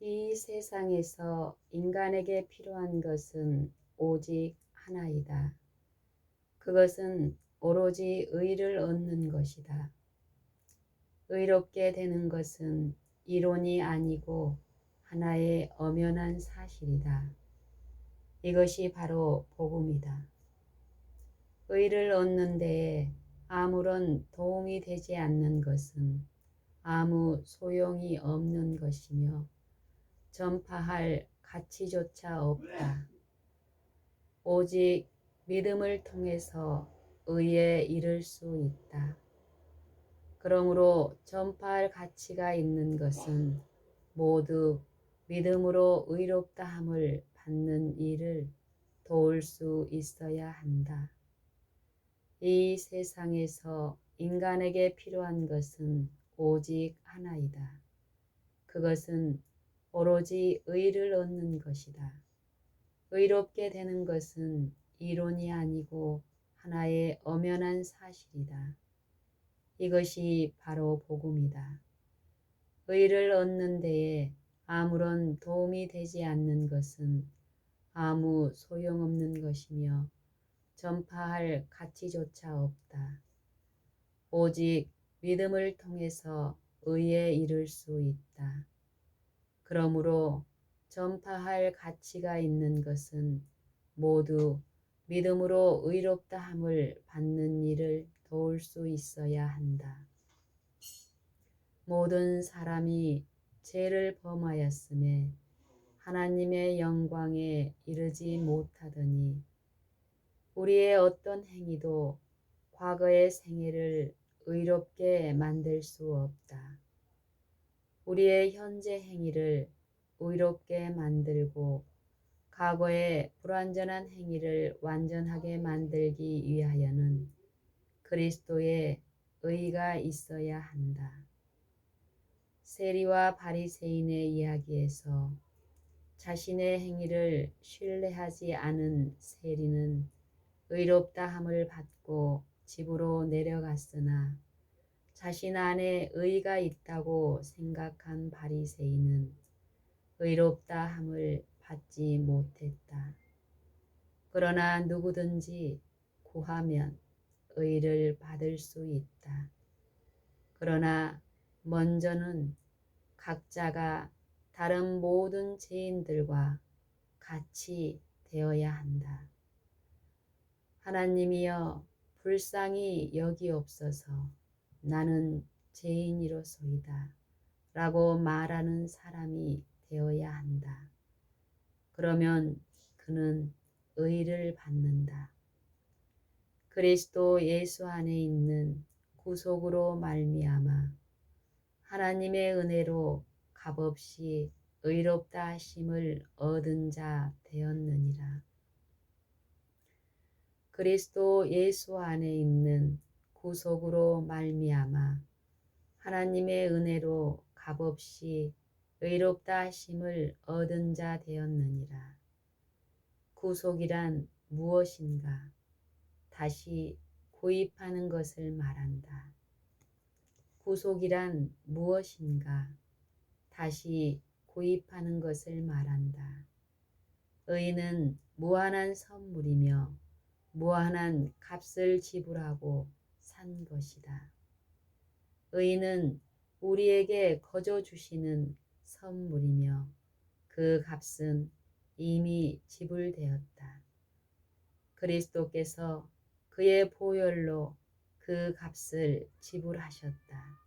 이 세상에서 인간에게 필요한 것은 오직 하나이다. 그것은 오로지 의를 얻는 것이다. 의롭게 되는 것은 이론이 아니고 하나의 엄연한 사실이다. 이것이 바로 복음이다. 의를 얻는 데에 아무런 도움이 되지 않는 것은 아무 소용이 없는 것이며 전파할 가치조차 없다. 오직 믿음을 통해서 의에 이를 수 있다. 그러므로 전파할 가치가 있는 것은 모두 믿음으로 의롭다함을 받는 일을 도울 수 있어야 한다. 이 세상에서 인간에게 필요한 것은 오직 하나이다. 그것은 오로지 의를 얻는 것이다. 의롭게 되는 것은 이론이 아니고 하나의 엄연한 사실이다. 이것이 바로 복음이다. 의를 얻는 데에 아무런 도움이 되지 않는 것은 아무 소용없는 것이며 전파할 가치조차 없다. 오직 믿음을 통해서 의에 이를 수 있다. 그러므로 전파할 가치가 있는 것은 모두 믿음으로 의롭다함을 받는 일을 도울 수 있어야 한다. 모든 사람이 죄를 범하였음에 하나님의 영광에 이르지 못하더니 우리의 어떤 행위도 과거의 생애를 의롭게 만들 수 없다. 우리의 현재 행위를 의롭게 만들고 과거의 불완전한 행위를 완전하게 만들기 위하여는 그리스도의 의가 있어야 한다. 세리와 바리새인의 이야기에서 자신의 행위를 신뢰하지 않은 세리는 의롭다함을 받고 집으로 내려갔으나 자신 안에 의가 있다고 생각한 바리새인은 의롭다함을 받지 못했다. 그러나 누구든지 구하면 의를 받을 수 있다. 그러나 먼저는 각자가 다른 모든 죄인들과 같이 되어야 한다. 하나님이여 불쌍히 여기옵소서. 나는 죄인이로소이다. 라고 말하는 사람이 되어야 한다. 그러면 그는 의를 받는다. 그리스도 예수 안에 있는 구속으로 말미암아 하나님의 은혜로 값없이 의롭다 하심을 얻은 자 되었느니라. 그리스도 예수 안에 있는 구속으로 말미암아 하나님의 은혜로 값없이 의롭다 하심을 얻은 자 되었느니라. 구속이란 무엇인가? 다시 구입하는 것을 말한다. 구속이란 무엇인가? 다시 구입하는 것을 말한다. 의는 무한한 선물이며 무한한 값을 지불하고 산 것이다. 의는 우리에게 거저 주시는 선물이며 그 값은 이미 지불되었다. 그리스도께서 그의 보혈로 그 값을 지불하셨다.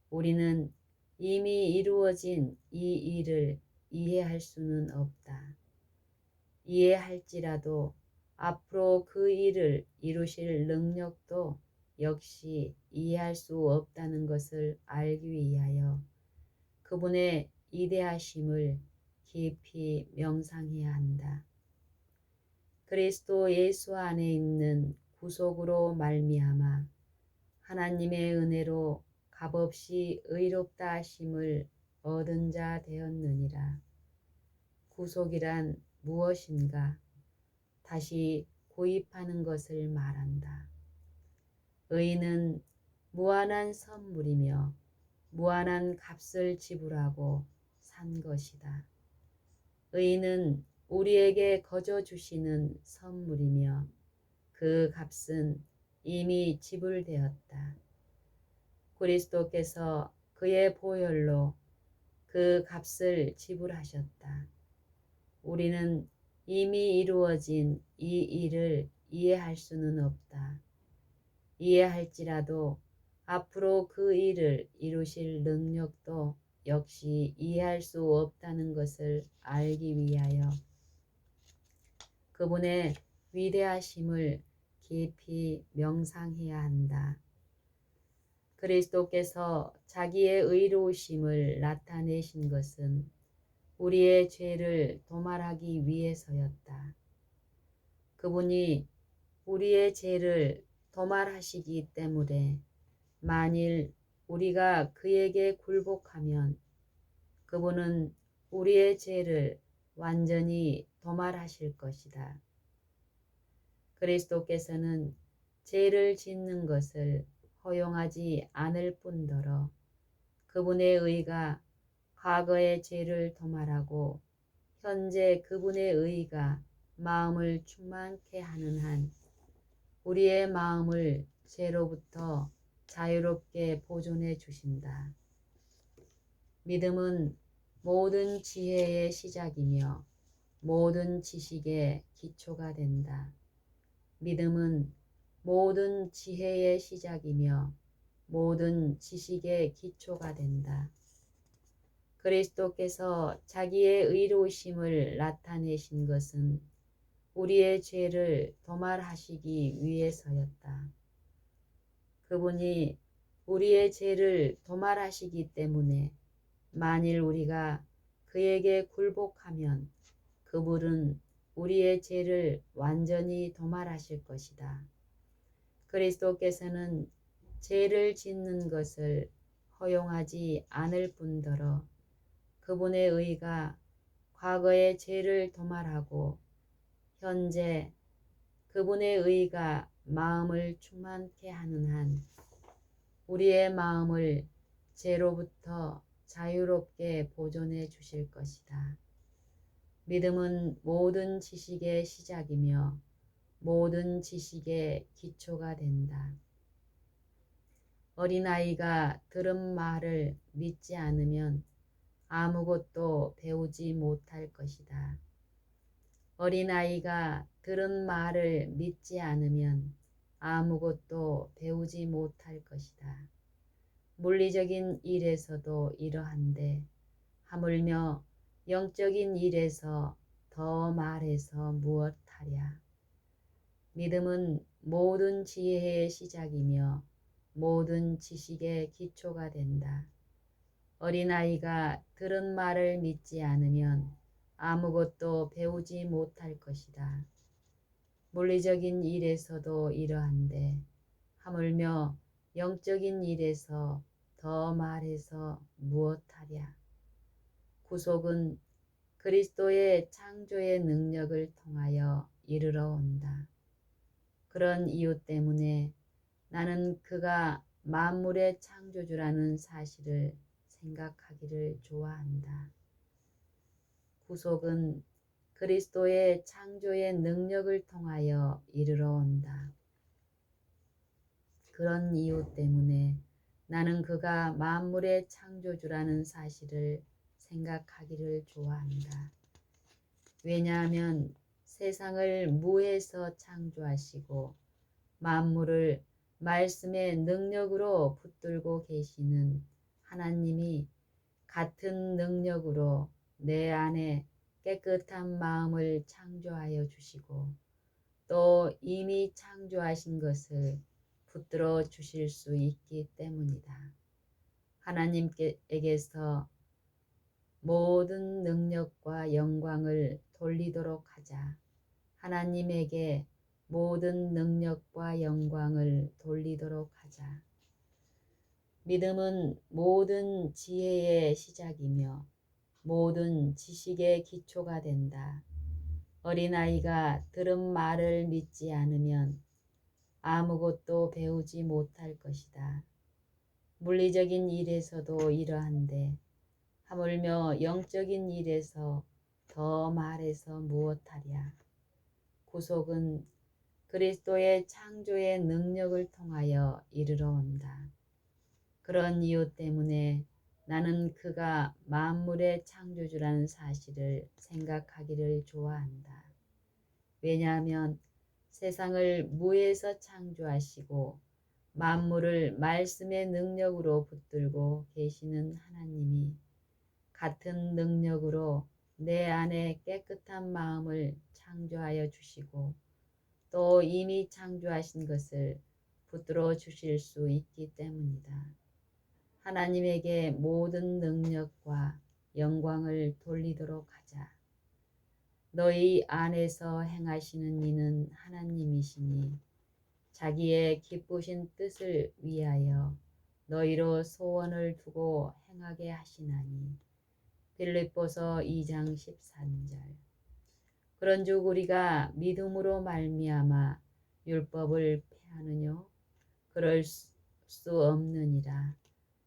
우리는 이미 이루어진 이 일을 이해할 수는 없다. 이해할지라도 앞으로 그 일을 이루실 능력도 역시 이해할 수 없다는 것을 알기 위하여 그분의 이대하심을 깊이 명상해야 한다. 그리스도 예수 안에 있는 구속으로 말미암아 하나님의 은혜로 값없이 의롭다 하심을 얻은 자 되었느니라. 구속이란 무엇인가? 다시 구입하는 것을 말한다. 의는 무한한 선물이며 무한한 값을 지불하고 산 것이다. 의는 우리에게 거저 주시는 선물이며 그 값은 이미 지불되었다. 그리스도께서 그의 보혈로 그 값을 지불하셨다. 우리는 이미 이루어진 이 일을 이해할 수는 없다. 이해할지라도 앞으로 그 일을 이루실 능력도 역시 이해할 수 없다는 것을 알기 위하여 그분의 위대하심을 깊이 명상해야 한다. 그리스도께서 자기의 의로우심을 나타내신 것은 우리의 죄를 도말하기 위해서였다. 그분이 우리의 죄를 도말하시기 때문에 만일 우리가 그에게 굴복하면 그분은 우리의 죄를 완전히 도말하실 것이다. 그리스도께서는 죄를 짓는 것을 허용하지 않을 뿐더러 그분의 의가 과거의 죄를 도말하고 현재 그분의 의가 마음을 충만케 하는 한 우리의 마음을 죄로부터 자유롭게 보존해 주신다. 믿음은 모든 지혜의 시작이며 모든 지식의 기초가 된다. 믿음은 모든 지혜의 시작이며 모든 지식의 기초가 된다. 그리스도께서 자기의 의로우심을 나타내신 것은 우리의 죄를 도말하시기 위해서였다. 그분이 우리의 죄를 도말하시기 때문에 만일 우리가 그에게 굴복하면 그분은 우리의 죄를 완전히 도말하실 것이다. 그리스도께서는 죄를 짓는 것을 허용하지 않을 뿐더러 그분의 의가 과거의 죄를 도말하고 현재 그분의 의가 마음을 충만케 하는 한 우리의 마음을 죄로부터 자유롭게 보존해 주실 것이다. 믿음은 모든 지식의 시작이며 모든 지식의 기초가 된다. 어린아이가 들은 말을 믿지 않으면 아무것도 배우지 못할 것이다. 어린아이가 들은 말을 믿지 않으면 아무것도 배우지 못할 것이다. 물리적인 일에서도 이러한데 하물며 영적인 일에서 더 말해서 무엇하랴. 믿음은 모든 지혜의 시작이며 모든 지식의 기초가 된다. 어린아이가 들은 말을 믿지 않으면 아무것도 배우지 못할 것이다. 물리적인 일에서도 이러한데 하물며 영적인 일에서 더 말해서 무엇하랴. 구속은 그리스도의 창조의 능력을 통하여 이르러 온다. 그런 이유 때문에 나는 그가 만물의 창조주라는 사실을 생각하기를 좋아한다. 구속은 그리스도의 창조의 능력을 통하여 이르러 온다. 그런 이유 때문에 나는 그가 만물의 창조주라는 사실을 생각하기를 좋아한다. 왜냐하면 세상을 무에서 창조하시고 만물을 말씀의 능력으로 붙들고 계시는 하나님이 같은 능력으로 내 안에 깨끗한 마음을 창조하여 주시고 또 이미 창조하신 것을 붙들어 주실 수 있기 때문이다. 하나님께서 모든 능력과 영광을 돌리도록 하자. 하나님에게 모든 능력과 영광을 돌리도록 하자. 믿음은 모든 지혜의 시작이며 모든 지식의 기초가 된다. 어린아이가 들은 말을 믿지 않으면 아무것도 배우지 못할 것이다. 물리적인 일에서도 이러한데 하물며 영적인 일에서 더 말해서 무엇하랴. 구속은 그리스도의 창조의 능력을 통하여 이르러 온다. 그런 이유 때문에 나는 그가 만물의 창조주라는 사실을 생각하기를 좋아한다. 왜냐하면 세상을 무에서 창조하시고 만물을 말씀의 능력으로 붙들고 계시는 하나님이 같은 능력으로 내 안에 깨끗한 마음을 창조하여 주시고 또 이미 창조하신 것을 붙들어 주실 수 있기 때문이다. 하나님에게 모든 능력과 영광을 돌리도록 하자. 너희 안에서 행하시는 이는 하나님이시니 자기의 기쁘신 뜻을 위하여 너희로 소원을 두고 행하게 하시나니. 빌립보서 2장 13절. 그런즉 우리가 믿음으로 말미암아 율법을 폐하느뇨? 그럴 수 없느니라.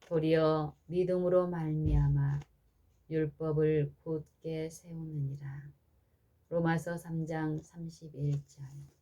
도리어 믿음으로 말미암아 율법을 굳게 세우느니라. 로마서 3장 31절.